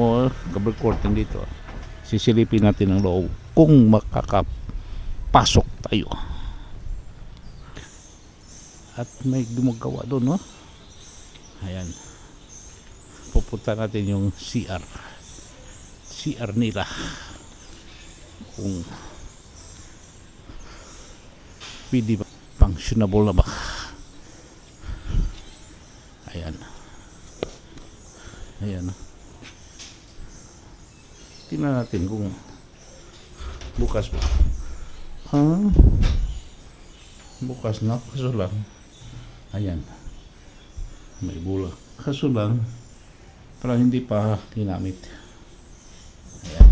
Cover curtain dito. Sisilipin natin ang loob kung makakapasok tayo. At may gumagawa doon, no? Ayan. Pupunta natin yung CR. CR nila. Kung pwede ba, functionable na ba? Ayan. Ayan. Tingnan natin kung bukas ba. Bukas na. Kaso lang. Ayan. May bulak. Kaso lang, parang hindi pa ginamit. Ayan.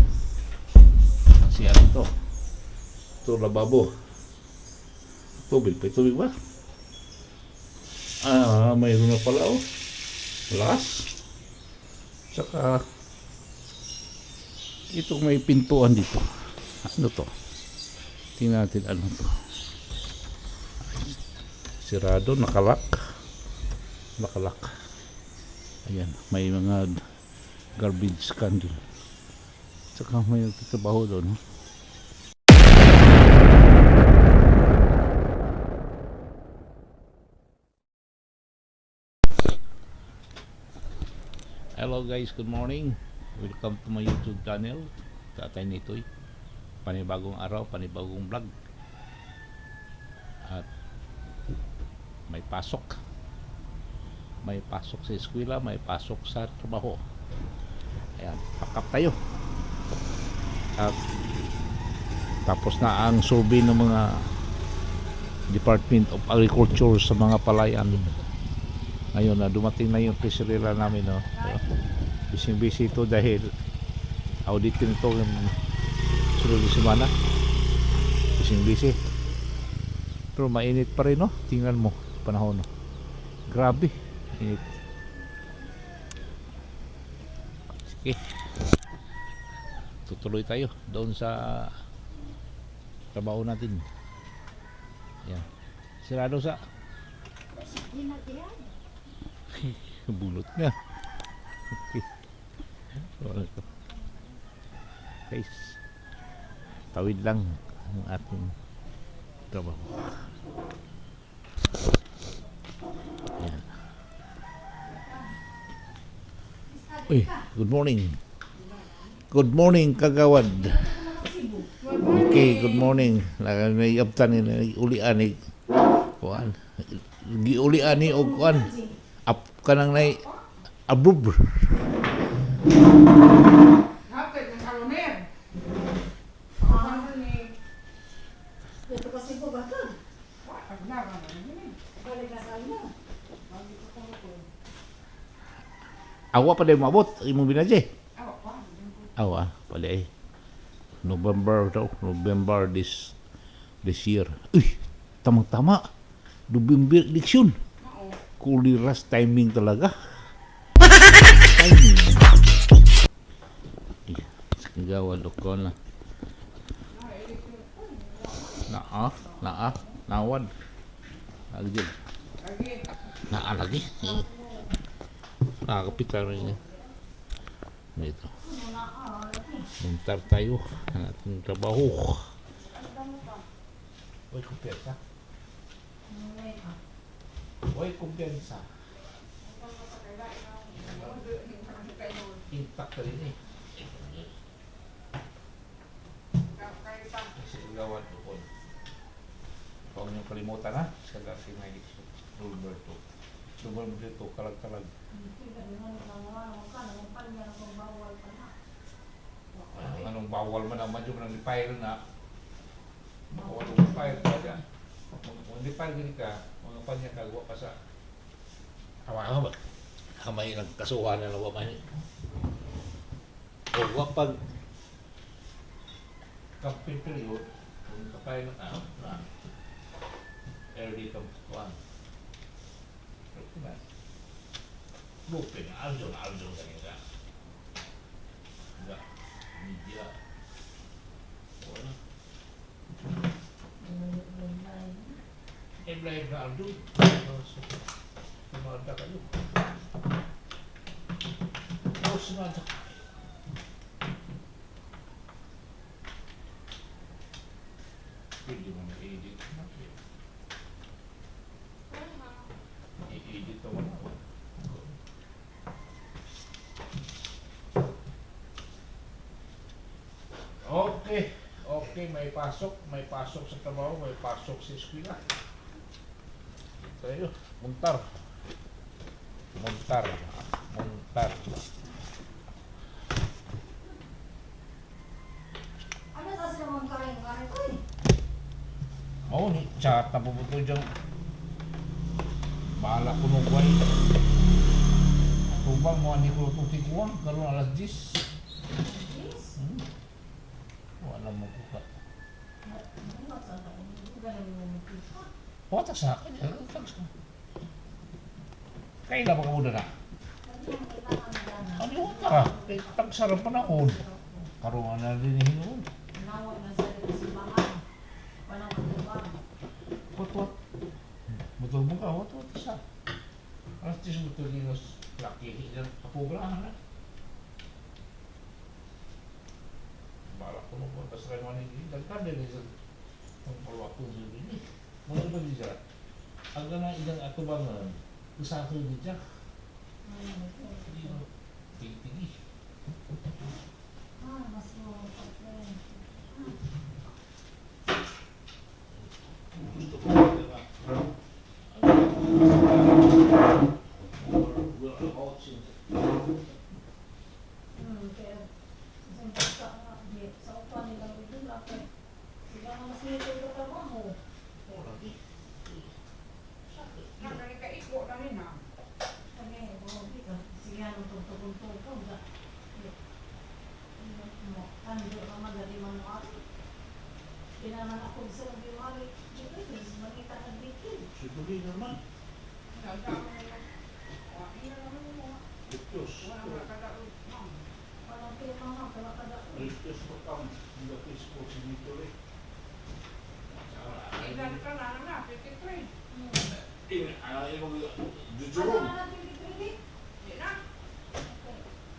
Siya ito. Ito lababo. Tubig pa. Tubig ba? Mayroon na pala, oh. Lakas. Saka ito may pintuan dito. Ano to? Tingnan natin ano to. Sirado, nakalak. Nakalak. Ayan, may mga garbage can doon. Saka may nagtatrabaho doon. Hello guys, good morning. Welcome to my YouTube channel. Tatay Nitoy. Panibagong araw, panibagong vlog. At may pasok. May pasok sa eskwela, may pasok sa trabaho. Ayan, pakap tayo. At tapos na ang survey ng mga Department of Agriculture sa mga palayan. Ngayon na dumating na yung preserela namin, no? Busy ito dahil audit ko nito yung sunod na semana. Busy. Pero mainit pa rin, no? Tingnan mo panahon, no? Grabe init. Sige, tutuloy tayo doon sa trabaho natin. Yan, sirado sa bulot nga. Okay. Guys, tawid lang ang ating trabaho. Yan. Uy, good morning. Good morning, kagawad. Okay, good morning. Naiabtan ni ulian ni kuan. Giulian ni og kuan. Up kanang nay abub. Awa pa din mabot imong binaje. Awa pa din. November this year. Uy, tamang-tama. November election. Kuliras timing talaga. Timing. Gawad ko na. Nawad. Lagi. Lagi. Nakakapitar rin yan. Ito. Muntar tayo ang ating trabaho. Uy, kumpiyansa. Intact ka rin eh. Kasi gawad ko. Huwag niyong kalimutan, ha? Sa dati may Roberto. Roberto, kalag-kalag. Anong bawal man naman yung nang file na bawal yung file pa dyan. Kung di file gini ka, mga panya kagawa pa sa hawa-hawa ba? Kamay ng kasuhan na lawa man. O wag pag campaign period, kung kapay na early campaign. Bukan, aldo kanina. Enggak, media. Wala. Ibrahim Aldo. Sumada kayo. Oh, sumada. Okay. Okay, may pasok sa trabaho, may pasok sa eskwela. Tayo, muntar. Muntar. Muntar. Ano sa sila mong karin ko eh? Oh, ni chat na puputo dyan. Bahala ko nung buhay. Tubang mo, hindi ko tutikuan. Karoon alas 10. Yes. Wala mo ko ka. Ano sa ako? Hindi ba namin mamipisa? Wata sa akin. Kailan ba ka muna na? Hindi ang kailangan na gana. Ano yung ka? Tagsarap pa na ako. Karoon na rin hinuon. Nawa na sa simbahan. Panawag na ba? Wat. Betul mo ka, wat isa. Alas 10 betul ginos laki dan kapobrahan na. Balak ko nung punta sa Rayman hindi. Dagdag din sa pangpalwakto sa hindi. Muna ba di siya? Ang gana idang ato ba nga, usako di siya. Hindi mo, tingtigi. Mas mo pag-friend. Gusto ko nga. Kaya sa upan nilang ito dapat sila nga mas nito ito trabaho. Nakakaiko na rin ha. Kami, buhay ka. Sige, anong tugtugong-tugtog ka. Tando naman dali man mo ako. Kinaman ako sa biwari. Dito, makita na dito. Siguro naman. Nagdama na lang. Hindi na naman yung mga. Litos. Walang nakadaon. Walang pinamang kalakada ko. Litos mo kang hindi Facebook si dito eh. Ilan ka na naman, 53. Ayaw mo Asa na natin dito? Hindi na.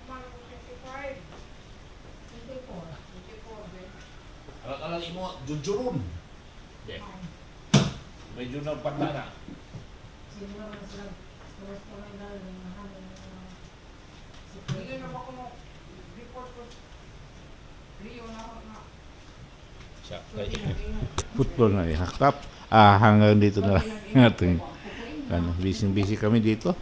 Kumano ko 55. 24. 54 din. Alang mo, jujurun. Medyo na pata na. Siguro na sila. Terus ko may dahil ng mahal ng Hindi na ako mo report ko. Rio na ako na. Siya, Ingat. football na ihakap. Hanggang dito na lang ating busy kami dito.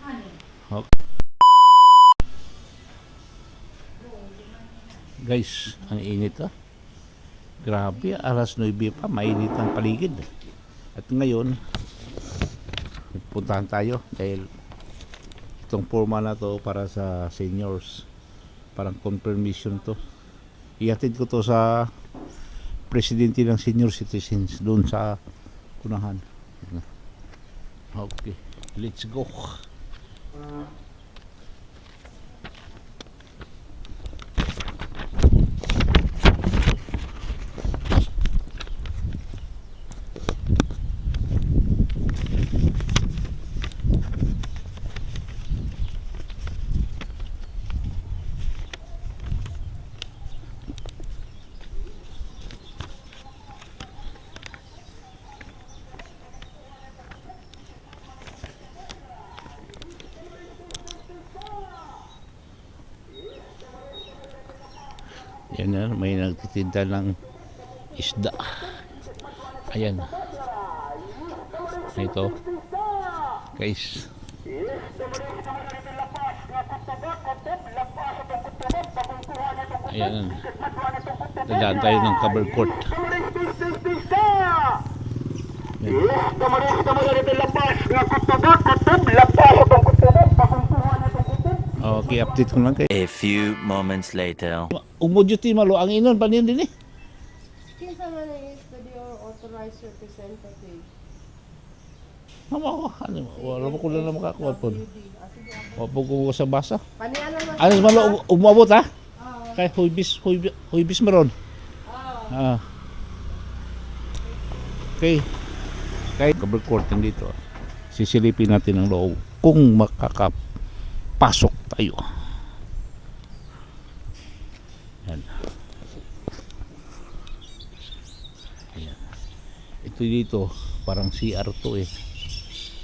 Guys, ang init ah. Grabe, alas 9 pa, mainit ang paligid. At ngayon, puntahan tayo dahil itong forma na to para sa seniors. Parang confirmation to. Ihatid ko to sa presidente ng senior citizens doon sa kunahan. Okay, let's go. Yan na, may nagtitinda ng isda. Ayan. Ito. Guys. Ayan. Dadaan tayo ng cover court. Ayan. Okay, update ko lang kayo. A few moments later. Umudyuti malo ang inon panin din eh. Kinsa man ang study or authorized representative? Ano wala ko lang makakuha po. WD. Sige ako. Wapo ko sa basa. Panian naman. Ano malo umabot ha? Ah. Kay huibis meron. Ah. Okay. Kay cover court dito. Sisilipin natin ang loob kung makakapasok tayo. Yan. Ayan. Ito dito parang CR to eh.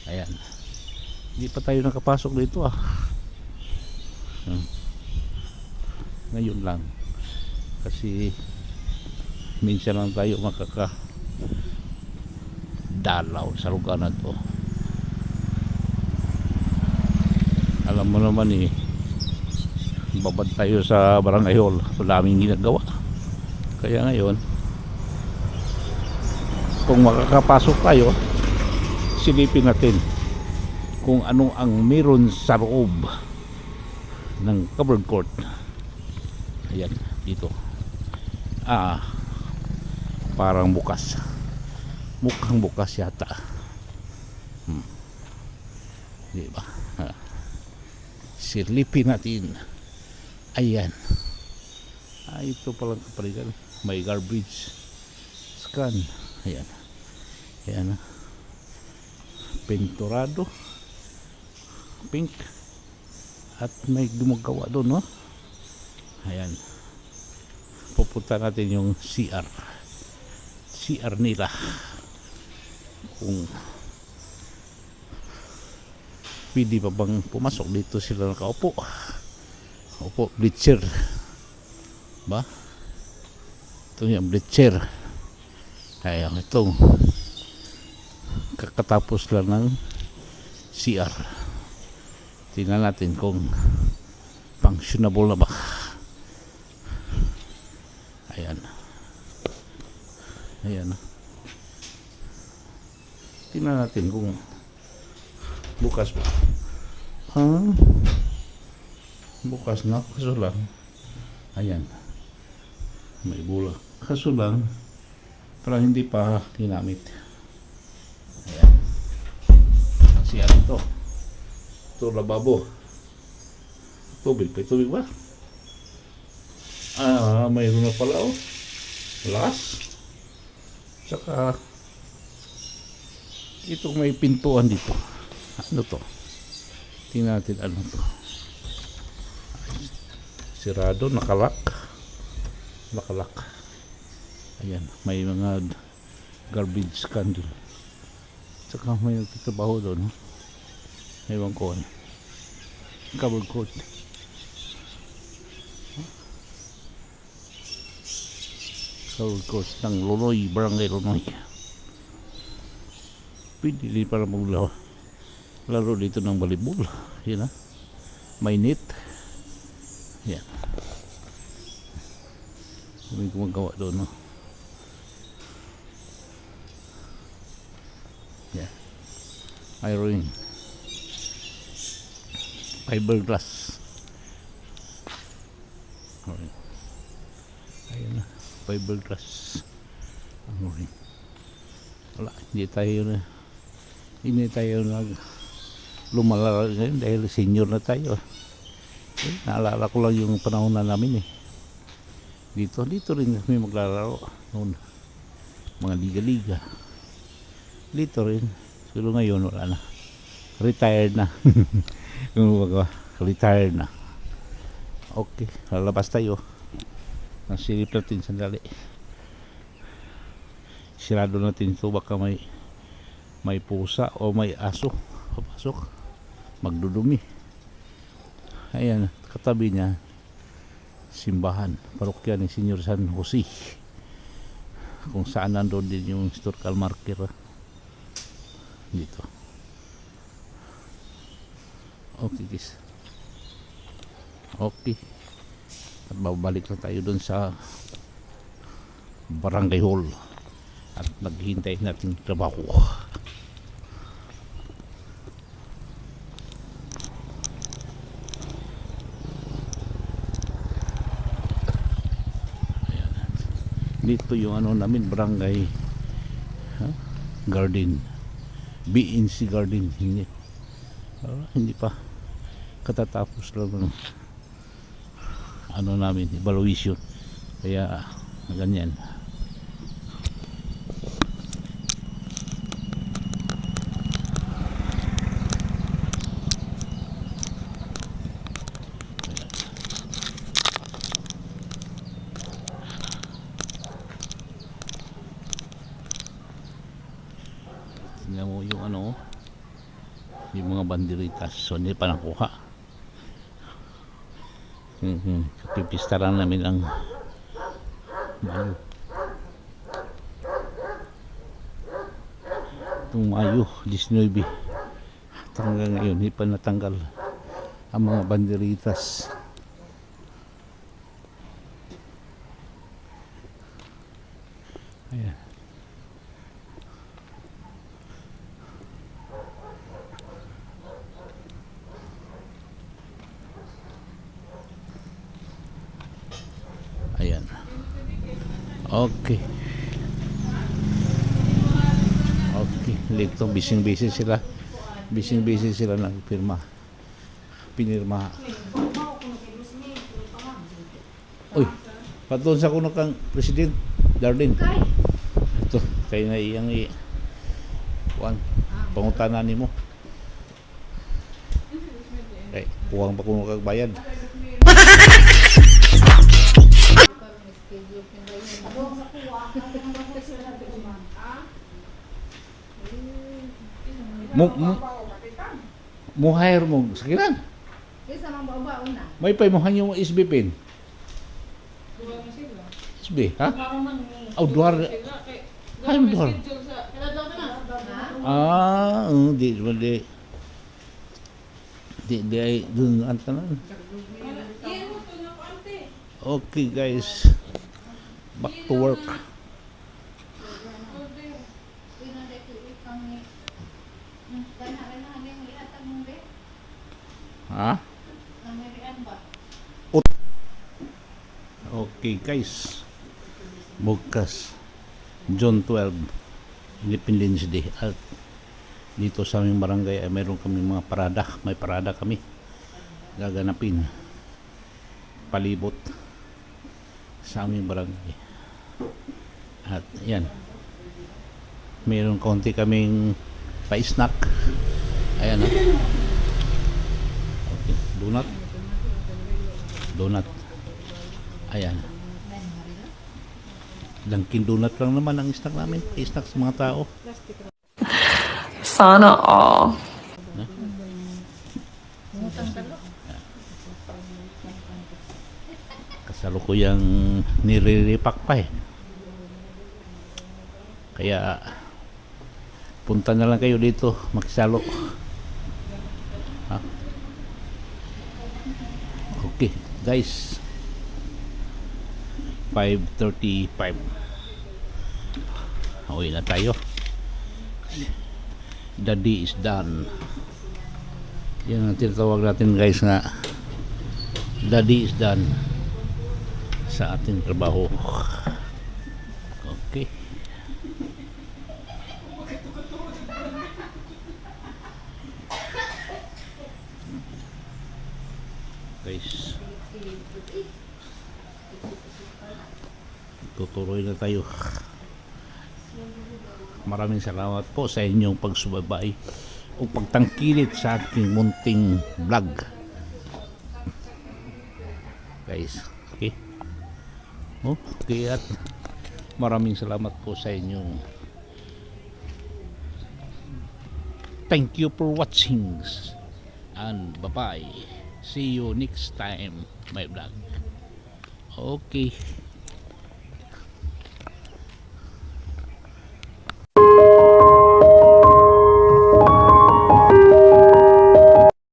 Ayan. Hindi pa tayo nakapasok dito ah. Ngayon lang. Kasi minsan lang tayo dalaw sa lugar na to. Alam mo naman babad tayo sa barangay hall, daming ginagawa. Kaya ngayon kung makakapasok tayo, silipin natin kung ano ang meron sa loob ng covered court. Ayan, dito parang bukas, mukhang bukas yata. Diba? Silipin natin. Ayan, ito palang kapaligan, may garbage scan. Ayan, ayan, pinturado pink at may gumagawa doon, no? Ayan, pupunta natin yung CR nila, kung pwede pa bang pumasok dito sila nakaupo. Opo, bleacher ba? Ito yung bleacher. Ayan, itong kakatapos lang ng CR. Tingnan natin kung functionable na ba. Ayan, ayan, tingnan natin kung bukas ba. Bukas nga, kaso lang, ayan, may bulak, kaso lang parang hindi pa ginamit. Ayan, siya ito lababo, tubig ba? Mayroon na pala, glass, saka itong may pintuan dito. Ano to? Tingnan natin ano to. Sirado, nakalak. Ayan, may mga garbage can doon. Saka may nagtatrabaho doon. Ewan ko ano. Covered court. Covered court ng Lunoy, Barangay Lunoy. Pwede din para maglaro dito ng volleyball. Yan, may net. Yan, may gumagawa doon, no? Yan, iron fiberglass. Ayan na, fiberglass ang ring. Wala, hindi tayo lumalala ngayon dahil senior na tayo. Naalala ko lang yung panahon na namin dito rin kami maglalaro noon, mga liga dito rin. Pero ngayon wala na, retired na. Retired na. Okay, lalabas tayo. Nasilip natin sandali, sirado natin ito, baka may pusa o may aso papasok, magdudumi. Ayan, katabi niya simbahan, parokya ni Senyor San Jose, kung saan nandoon din yung historical marker dito. Okay guys, okay, at babalik na tayo doon sa barangay hall at naghihintay natin trabaho. Dito yung ano namin, barangay garden, BNC garden. Hindi pa katatapos lang ng ano namin, evaluation, kaya ganyan. Tingnan mo yung ano, yung mga banderitas. So hindi pa nakuha. Pipista lang namin ang itong Mayo 19 at hanggang ngayon hindi pa natanggal ang mga banderitas. Ayan. Ayan. Okay. Okay. Lito, busy sila. Busy sila nagpirma. Pinirma. Uy, patun sa kuno kang President Darlene. Ito, kay na iyang kuan pangutanan nimo. Kay kuwang pa kuno kag bayad. Mo hire mo sakiran. Isa mang baba una. May pay mo hanyo SB pin. Duwa mo sila. SB, ha? Ako man ni. Aw duar. Sila kay Ay, duar. Kailan na? Ah, di ay dun antanan. Iyan mo to na ante. Okay guys, back to work. Ha? Okay guys, bukas June 12 Independence Day at dito sa aming barangay ay mayroon kami mga parada, may parada kami gaganapin palibot sa aming barangay. At yan, mayroon konti kaming pa-snack. Ayan na. Okay, donut. Ayan. Dunkin Donut lang naman ang snack namin. Snack sa mga tao. Sana all. Kasalukuyang niriripak pa eh. Kaya punta na lang kayo dito makisalo. Ha? Okay, guys. 5:35. Uwi na tayo. The day is done. Yan ang tinatawag natin guys na the day is done sa ating trabaho. Okay. Guys, tutuloy na tayo. Maraming salamat po sa inyong pagsubaybay o pagtangkilik sa aking munting vlog. Guys, okay? Okay, at maraming salamat po sa inyong thank you for watching and bye bye. See you next time my vlog. Okay.